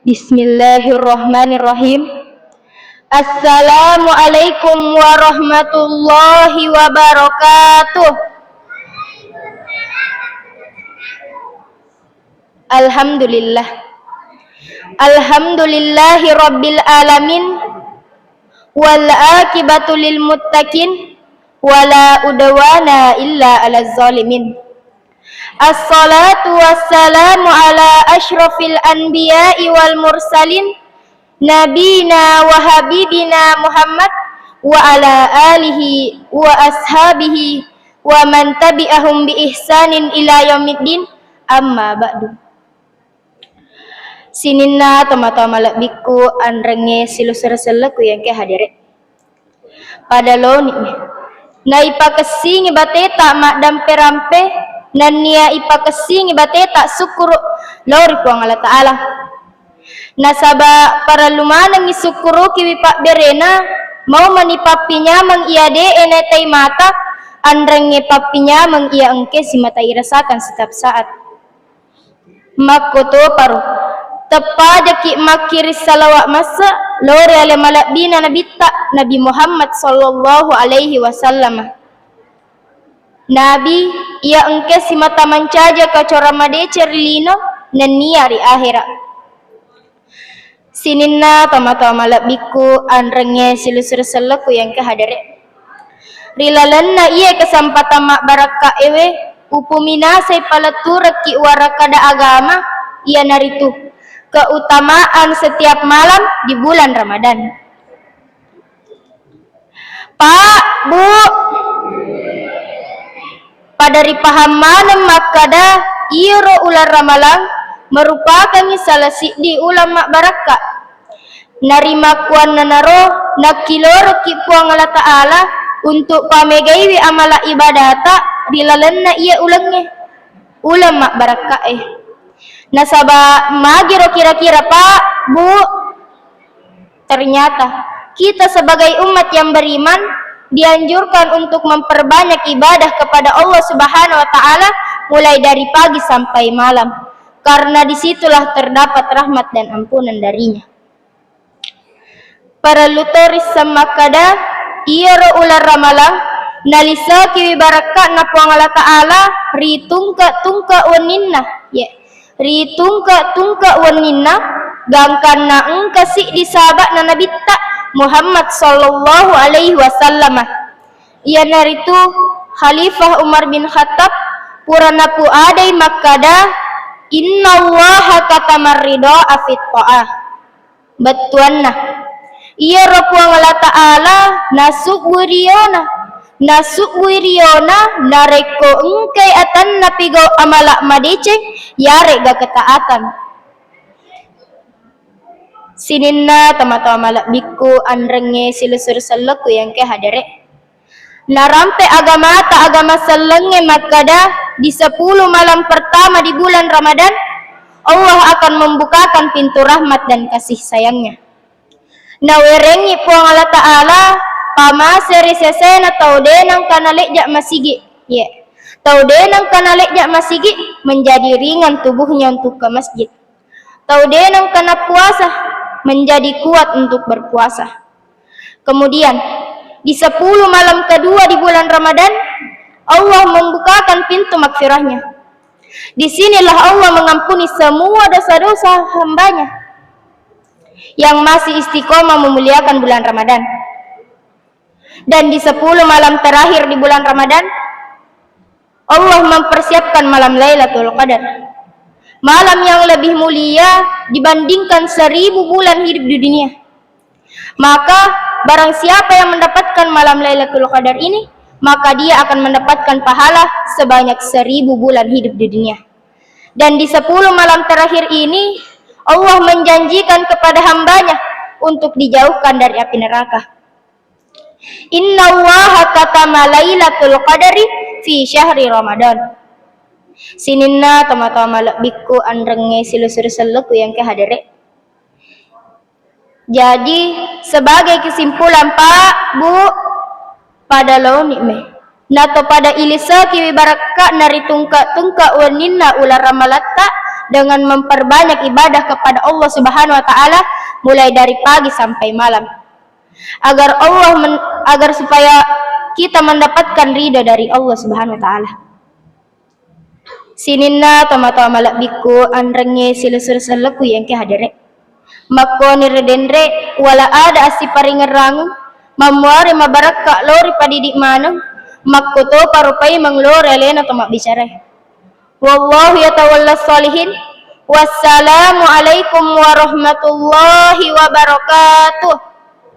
Bismillahirrahmanirrahim. Assalamualaikum warahmatullahi wabarakatuh. Alhamdulillah. Alhamdulillahi rabbil alamin. Wal akibatu lil muttaqin. Wala udwana illa 'alaz zalimin. Assalatu wassalamu ala asyrafil anbiya'i wal mursalin nabina wa habibina Muhammad wa ala alihi wa ashabihi wa man tabi'ahum bi ihsanin ila yaumiddin, amma ba'du. Sininna tama-tama labikku anrenge silusar-seleku yang ke hadire pada loni na ipakasi ngibateta mak dampe rampe nan nia ipakasi ngibateta syukur lori puang Allah Ta'ala nasaba para lumanang isukuru kiwi pak berena mau manipapinya mengiade enetai mata andrenge papinya mengia engke si mata irasakan setiap saat makoto paru tepada ki makiri salawat masa lori ale malabina nabita Nabi Muhammad sallallahu alaihi wasallam. Nabi ia engke si mata mancaja kacora made cerlino nenia ri akhirat. Sininna tama-tama labiku anrenge silusur seleku yang ke hadare. Rilalenna ia kesempatan mak baraka ewe upumina say palaturek ki warakada agama ia naritu keutamaan setiap malam di bulan Ramadan. Pak, Bu, padari paham mana makada iro ular ramalang merupakan salah di ulama baraka narima kuan nanaro nakiloro ki puang Allah Ta'ala untuk pamegaiwi amala ibadata rilalenna ia ulangnya ulama baraka nasaba magiro kira-kira Pak, Bu, ternyata kita sebagai umat yang beriman dianjurkan untuk memperbanyak ibadah kepada Allah Subhanahu wa Ta'ala mulai dari pagi sampai malam, karena disitulah terdapat rahmat dan ampunan darinya. Para lutoris samakada iro ular ramalang nalisa kiwi baraka na puang Allah Ta'ala ritungka waninna ritungka waninna gangkan na engkasi disabak na nabita Muhammad sallallahu alaihi wasallam. Ia naritu Khalifah Umar bin Khattab puranapu adai makada innallaha katamar ridha fit ta'ah batuanna ia rapuang Allah Ta'ala nasuk wiriona nareko engkai atan napigo amalak madeceng yare ga ketaatan. Sininna tama-tama malakbiku anrenge silusur seleku yang ke hadare narampe agama selenge makada di 10 malam pertama di bulan Ramadan Allah akan membukakan pintu rahmat dan kasih sayangnya. Nawerengi puang Allah Ta'ala pamaseri sesena taudenang kanalek masigi taudenang kanalek masigi menjadi ringan tubuhnya untuk ke masjid, taudenang kana puasa menjadi kuat untuk berpuasa. Kemudian di 10 malam kedua di bulan Ramadan Allah membukakan pintu makfirahnya. Disinilah Allah mengampuni semua dosa-dosa hambanya yang masih istiqomah memuliakan bulan Ramadan. Dan di 10 malam terakhir di bulan Ramadan Allah mempersiapkan malam Lailatul Qadar, malam yang lebih mulia dibandingkan 1000 bulan hidup di dunia. Maka barang siapa yang mendapatkan malam Lailatul Qadar ini, maka dia akan mendapatkan pahala sebanyak 1000 bulan hidup di dunia. Dan di 10 malam terakhir ini Allah menjanjikan kepada hambanya untuk dijauhkan dari api neraka. Innallaha katama Lailatul Qadari fi syahri Ramadan. Sininna tama-tama labikku anrenge silusur seleku yang ke hadare. Jadi sebagai kesimpulan Pak, Bu, pada loni nato pada ilisa kiwi baraka nari tungka waninna ular ramalatta dengan memperbanyak ibadah kepada Allah Subhanahu wa taala mulai dari pagi sampai malam, agar supaya kita mendapatkan ridha dari Allah Subhanahu wa taala. Sininna tama-tama malak biku anrenge silusur salaku yang ke hadere makko nirdenre wala ada asi paringerang mamuare mabaraka lori padidik manang makko to parupai manglore lena tomak bicara. Wallahu yatawalla salihin. Wassalamu alaikum warahmatullahi wabarakatuh.